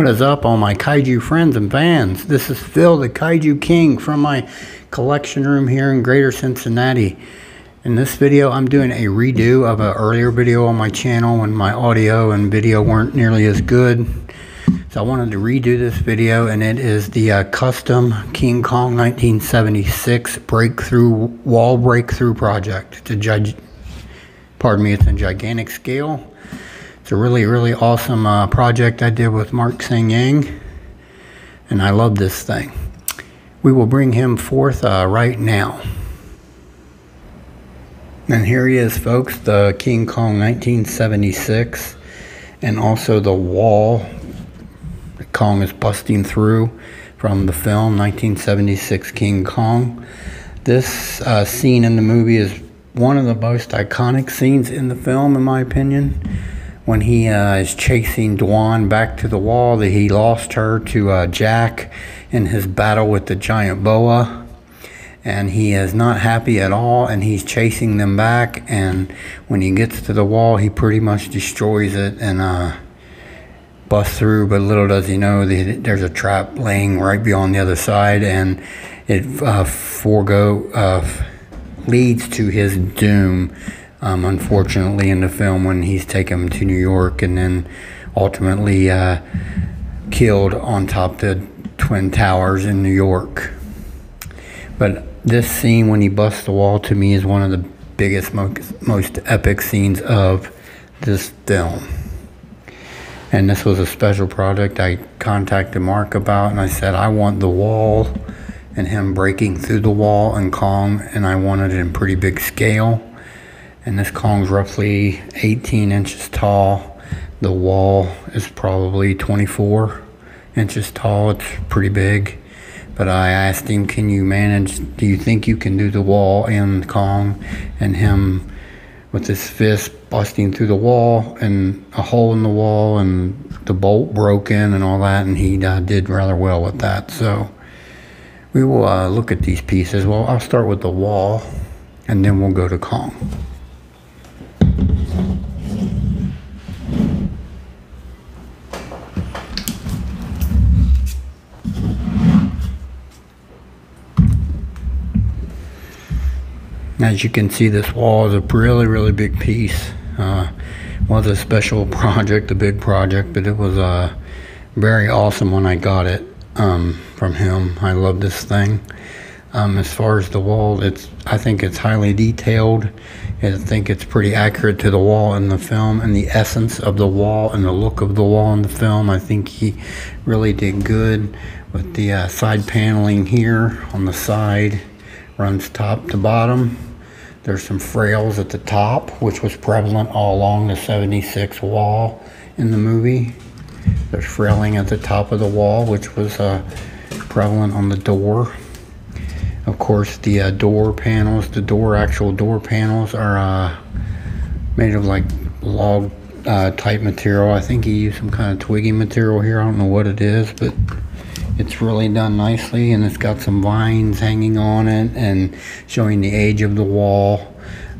What is up, all my kaiju friends and fans? This is Phil, the Kaiju King, from my collection room here in Greater Cincinnati. In this video, I'm doing a redo of an earlier video on my channel when my audio and video weren't nearly as good. So I wanted to redo this video, and it is the custom King Kong 1976 wall breakthrough project. It's a gigantic scale. It's a really awesome project I did with Mark Sang-Yang, and I love this thing. We will bring him forth right now. And here he is, folks, the King Kong 1976, and also the wall that Kong is busting through from the film 1976 King Kong. This scene in the movie is one of the most iconic scenes in the film, in my opinion. When he is chasing Dwan back to the wall, that he lost her to Jack in his battle with the giant boa, and he is not happy at all, and he's chasing them back, and when he gets to the wall, he pretty much destroys it and busts through. But little does he know that there's a trap laying right beyond the other side, and it leads to his doom. Unfortunately, in the film, when he's taken to New York and then ultimately killed on top of the Twin Towers in New York. But this scene when he busts the wall, to me, is one of the biggest, most epic scenes of this film. And this was a special project I contacted Mark about, and I said I want the wall and him breaking through the wall and Kong, and I wanted it in pretty big scale. And this Kong's roughly 18 inches tall. The wall is probably 24 inches tall. It's pretty big. But I asked him, can you manage, do you think you can do the wall and Kong, and him with his fist busting through the wall and a hole in the wall and the bolt broken and all that, and he did rather well with that. So we will look at these pieces. Well, I'll start with the wall, and then we'll go to Kong. As you can see, this wall is a really big piece. Was a special project, a big project, but it was very awesome when I got it from him. I love this thing. As far as the wall, I think it's highly detailed. I think it's pretty accurate to the wall in the film, and the essence of the wall and the look of the wall in the film. I think he really did good with the side paneling here on the side. Runs top to bottom. There's some frails at the top, which was prevalent all along the 76 wall in the movie. There's frailing at the top of the wall, which was prevalent on the door. Of course, the door panels, actual door panels are made of like log type material. I think he used some kind of twiggy material here. I don't know what it is, but it's really done nicely, and it's got some vines hanging on it and showing the age of the wall.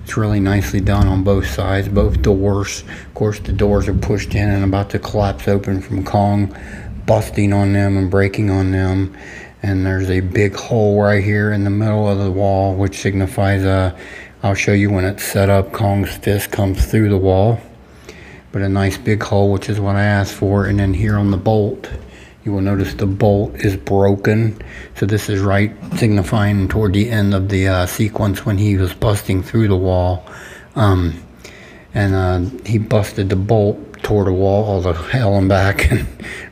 It's really nicely done on both sides, both doors. Of course, the doors are pushed in and about to collapse open from Kong busting on them and breaking on them. And there's a big hole right here in the middle of the wall, which signifies, I'll show you when it's set up, Kong's fist comes through the wall. But a nice big hole, which is what I asked for. And then here on the bolt, you will notice the bolt is broken. So this is right signifying toward the end of the sequence when he was busting through the wall. He busted the bolt toward the wall all the hell and back, and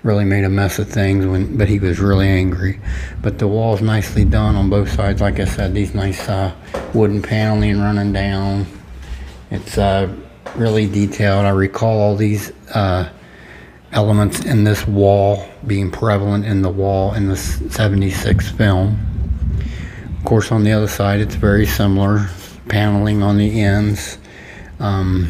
really made a mess of things, but he was really angry. But the wall is nicely done on both sides. Like I said, these nice wooden paneling running down. It's really detailed. I recall all these elements in this wall being prevalent in the wall in the 76 film. Of course, on the other side, it's very similar. Paneling on the ends. The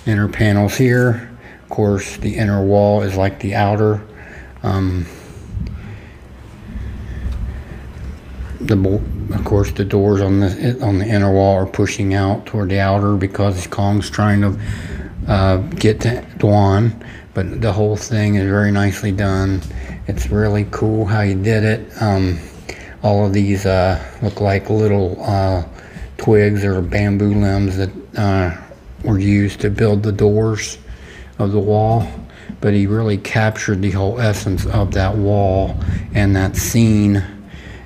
inner panels here. Of course, the inner wall is like the outer. Of course, the doors on the inner wall are pushing out toward the outer because Kong's trying to get to Dwan, but the whole thing is very nicely done. It's really cool how he did it. All of these look like little twigs or bamboo limbs that were used to build the doors of the wall, but he really captured the whole essence of that wall and that scene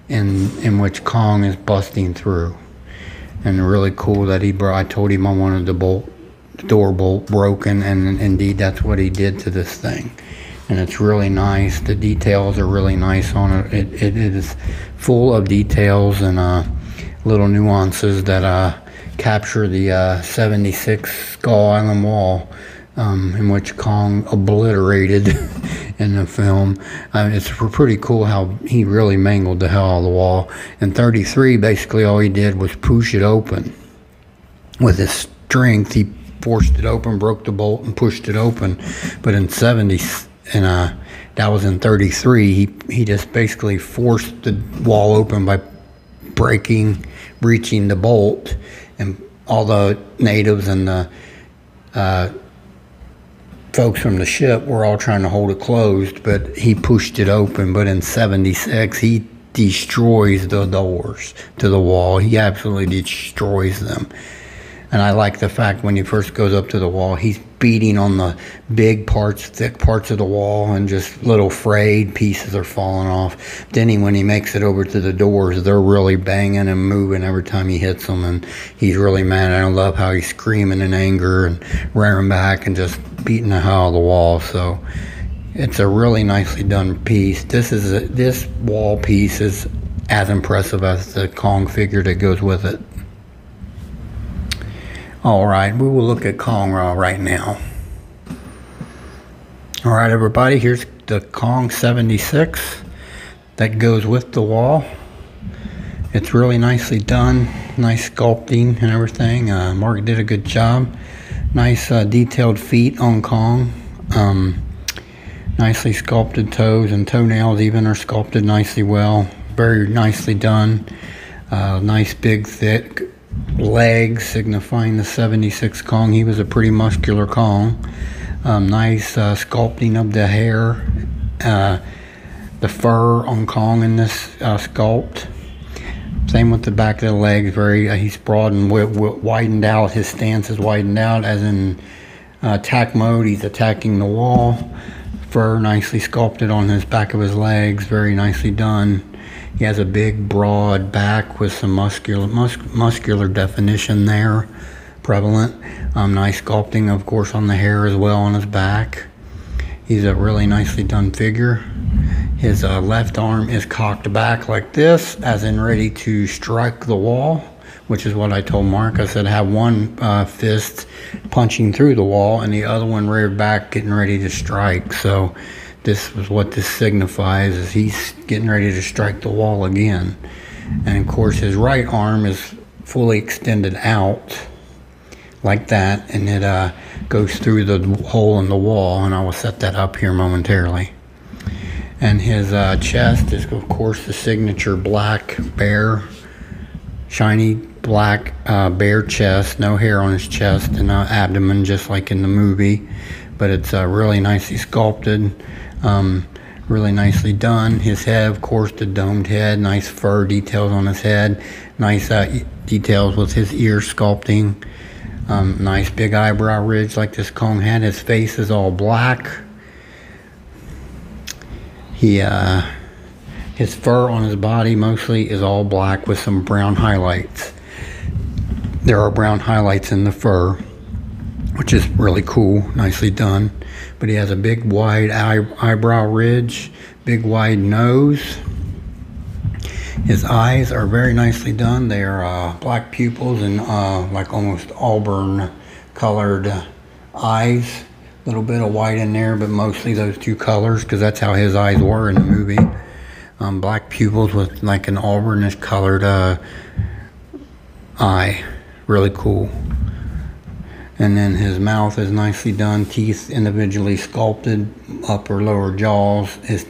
in which Kong is busting through. And really cool that I told him I wanted the door bolt broken, and indeed that's what he did to this thing. And it's really nice. The details are really nice on it. It is full of details and little nuances that capture the 76 Skull Island wall, in which Kong obliterated in the film. It's pretty cool how he really mangled the hell out of the wall. In 33, basically all he did was push it open. With his strength, he forced it open, broke the bolt, and pushed it open. But in 70, and that was in 33, he just basically forced the wall open by breaching the bolt, and all the natives and the folks from the ship were all trying to hold it closed, but he pushed it open. But in 76, he destroys the doors to the wall. He absolutely destroys them. And I like the fact when he first goes up to the wall, he's beating on the big parts, thick parts of the wall, and just little frayed pieces are falling off. Then when he makes it over to the doors, they're really banging and moving every time he hits them, and he's really mad. I love how he's screaming in anger and rearing back and just beating the hell out of the wall. So it's a really nicely done piece. This wall piece is as impressive as the Kong figure that goes with it. Alright, we will look at Kong right now. Alright everybody, here's the Kong 76 that goes with the wall. It's really nicely done, nice sculpting and everything. Mark did a good job. Nice detailed feet on Kong. Nicely sculpted toes, and toenails even are sculpted nicely well. Very nicely done. Nice big thick legs signifying the 76 Kong. He was a pretty muscular Kong. Nice sculpting of the hair, the fur on Kong in this sculpt. Same with the back of the legs. He's broad and widened out. His stance is widened out, as in attack mode. He's attacking the wall. Fur nicely sculpted on his back of his legs. Very nicely done. He has a big, broad back with some muscular definition there, prevalent. Nice sculpting, of course, on the hair as well on his back. He's a really nicely done figure. His left arm is cocked back like this, as in ready to strike the wall, which is what I told Mark. I said have one fist punching through the wall and the other one reared back, getting ready to strike. So this was what this signifies, is he's getting ready to strike the wall again. And of course his right arm is fully extended out like that, and it goes through the hole in the wall, and I will set that up here momentarily. And his chest is of course the signature black bear, shiny black bear chest, no hair on his chest and abdomen just like in the movie, but it's really nicely sculpted. Really nicely done. His head, of course, the domed head, nice fur details on his head, nice details with his ear sculpting, nice big eyebrow ridge like this Kong had. His face is all black. His fur on his body mostly is all black with some brown highlights. There are brown highlights in the fur, which is really cool, nicely done. But he has a big wide eyebrow ridge, big wide nose. His eyes are very nicely done. They are black pupils and like almost auburn colored eyes. A little bit of white in there, but mostly those two colors, because that's how his eyes were in the movie. Black pupils with like an auburnish colored eye. Really cool. And then his mouth is nicely done, teeth individually sculpted, upper lower jaws. His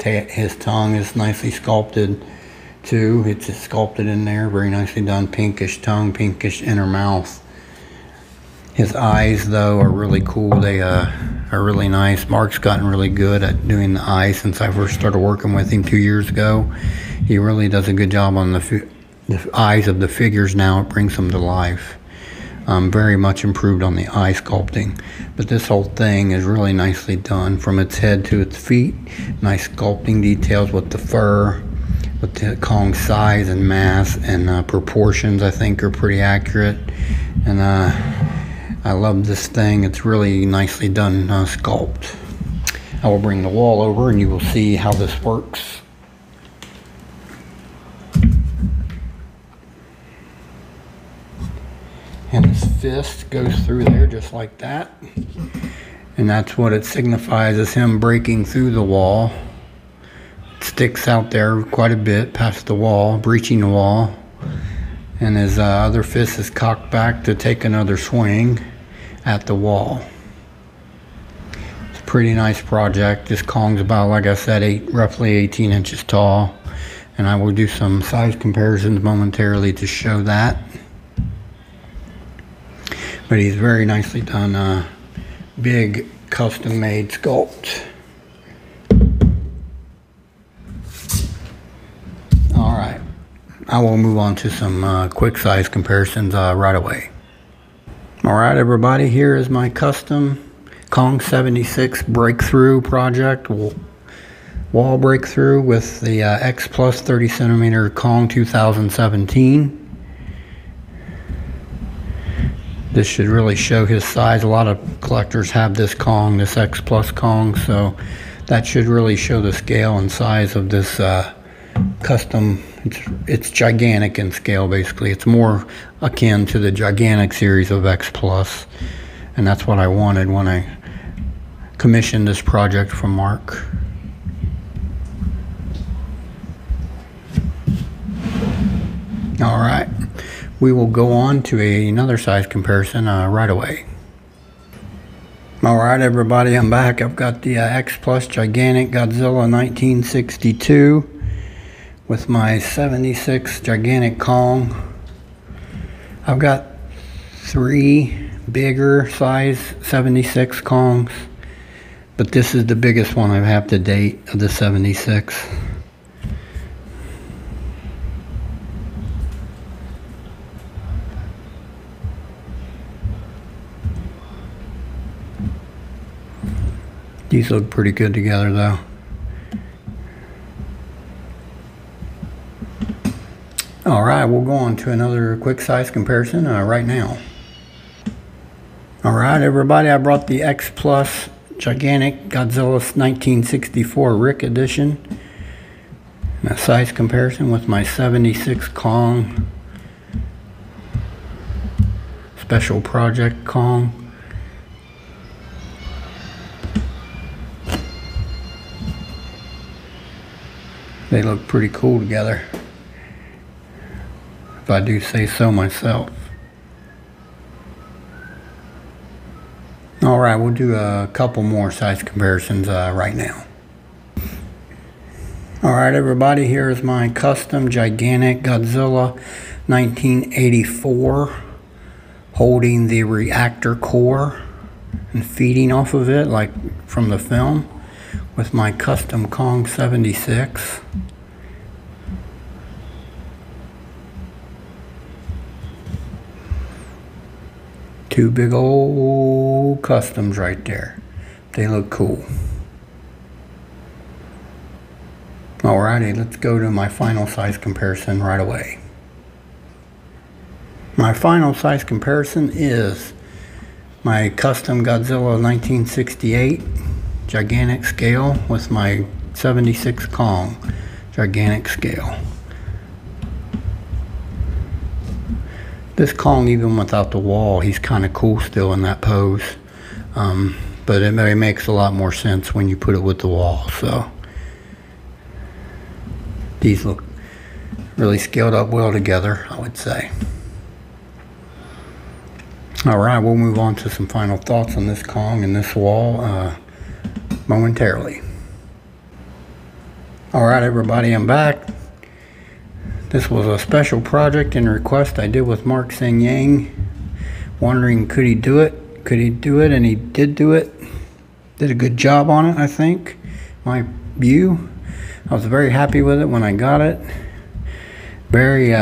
tongue is nicely sculpted too. It's sculpted in there, very nicely done. Pinkish tongue, pinkish inner mouth. His eyes, though, are really cool. They are really nice. Mark's gotten really good at doing the eyes since I first started working with him 2 years ago. He really does a good job on the eyes of the figures now. It brings them to life. Very much improved on the eye sculpting. But this whole thing is really nicely done from its head to its feet. Nice sculpting details with the fur, with the Kong's size and mass and proportions. I think are pretty accurate. And I love this thing. It's really nicely done sculpt. I will bring the wall over and you will see how this works. And his fist goes through there just like that. And that's what it signifies, as him breaking through the wall. It sticks out there quite a bit past the wall, breaching the wall. And his other fist is cocked back to take another swing at the wall. It's a pretty nice project. This Kong's about, like I said, roughly 18 inches tall. And I will do some size comparisons momentarily to show that. But he's very nicely done, big custom made sculpt. Alright, I will move on to some quick size comparisons right away. Alright everybody, here is my custom Kong 76 breakthrough project, wall breakthrough with the X Plus 30 centimeter Kong 2017. This should really show his size. A lot of collectors have this Kong, this X Plus Kong, so that should really show the scale and size of this custom. It's gigantic in scale, basically. It's more akin to the gigantic series of X Plus, and that's what I wanted when I commissioned this project from Mark. All right. We will go on to another size comparison right away. Alright everybody, I'm back. I've got the X Plus Gigantic Godzilla 1962 with my 76 Gigantic Kong. I've got 3 bigger size 76 Kongs, but this is the biggest one I have to date of the 76. These look pretty good together though. Alright, we'll go on to another quick size comparison right now. Alright everybody, I brought the X Plus Gigantic Godzilla 1964 Rick Edition. And a size comparison with my 76 Kong Special Project Kong. They look pretty cool together, if I do say so myself. Alright, we'll do a couple more size comparisons right now. Alright everybody, here is my custom Gigantic Godzilla 1984, holding the reactor core and feeding off of it like from the film, with my custom Kong 76. Two big old customs right there. They look cool. Alrighty, let's go to my final size comparison right away. My final size comparison is my custom Godzilla 1968 Gigantic scale with my 76 Kong Gigantic scale. This Kong, even without the wall, he's kind of cool still in that pose. But it makes a lot more sense when you put it with the wall. So these look really scaled up well together, I would say. Alright, we'll move on to some final thoughts on this Kong and this wall momentarily. Alright everybody, I'm back. This was a special project and request I did with Mark Sang Yang wondering, could he do it? Could he do it? And he did do it. Did a good job on it, I think. My view. I was very happy with it when I got it. Very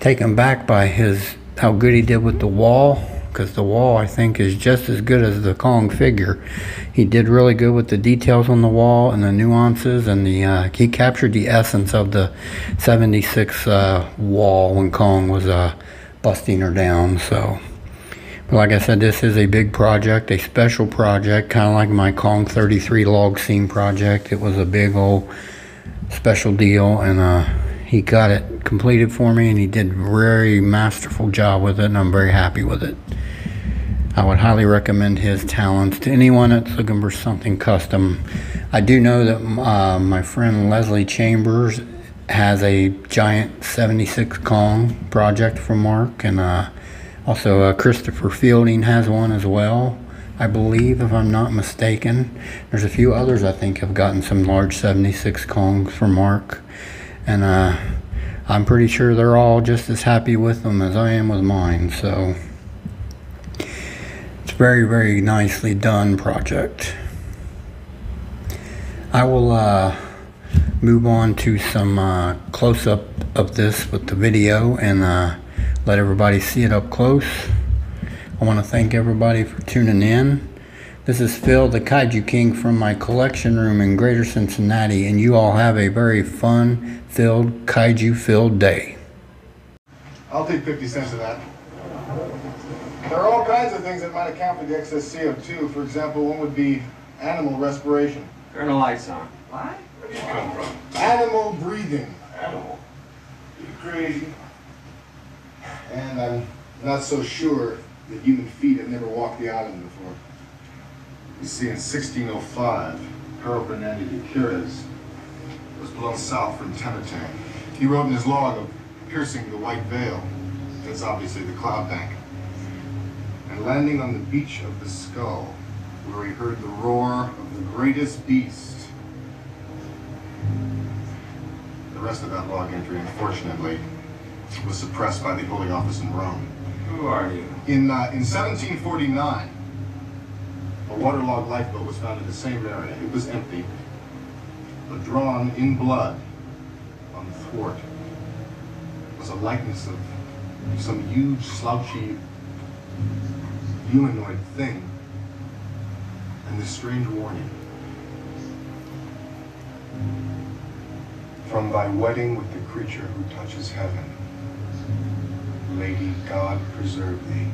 taken back by how good he did with the wall, because the wall, I think, is just as good as the Kong figure. He did really good with the details on the wall and the nuances, and he captured the essence of the 76 wall when Kong was busting her down. So, but like I said, this is a big project, a special project, kind of like my Kong 33 log scene project. It was a big old special deal, and he got it completed for me, and he did a very masterful job with it, and I'm very happy with it. I would highly recommend his talents to anyone that's looking for something custom. I do know that my friend Leslie Chambers has a giant 76 Kong project from Mark, and also Christopher Fielding has one as well, I believe, if I'm not mistaken. There's a few others I think have gotten some large 76 Kongs from Mark, and I'm pretty sure they're all just as happy with them as I am with mine. So it's very, very nicely done project. I will move on to some close-up of this with the video, and let everybody see it up close. I want to thank everybody for tuning in. This is Phil, the Kaiju King, from my collection room in Greater Cincinnati, and you all have a very fun-filled, kaiju-filled day. I'll take 50 cents of that. There are all kinds of things that might account for the excess CO2. For example, one would be animal respiration. Turn the lights on. What? Where do you come from? Animal breathing. Animal. You crazy? And I'm not so sure that human feet have never walked the island before. You see, in 1605, Pero Bernardo de Queiroz was blown south from Tematang. He wrote in his log of piercing the white veil, that's obviously the cloud bank, and landing on the beach of the skull, where he heard the roar of the greatest beast. The rest of that log entry, unfortunately, was suppressed by the Holy Office in Rome. Who are you? In 1749, a waterlogged lifeboat was found in the same area. It was empty, but drawn in blood on the thwart was a likeness of some huge, slouchy, humanoid thing, and this strange warning: from thy wedding with the creature who touches heaven, Lady, God preserve thee.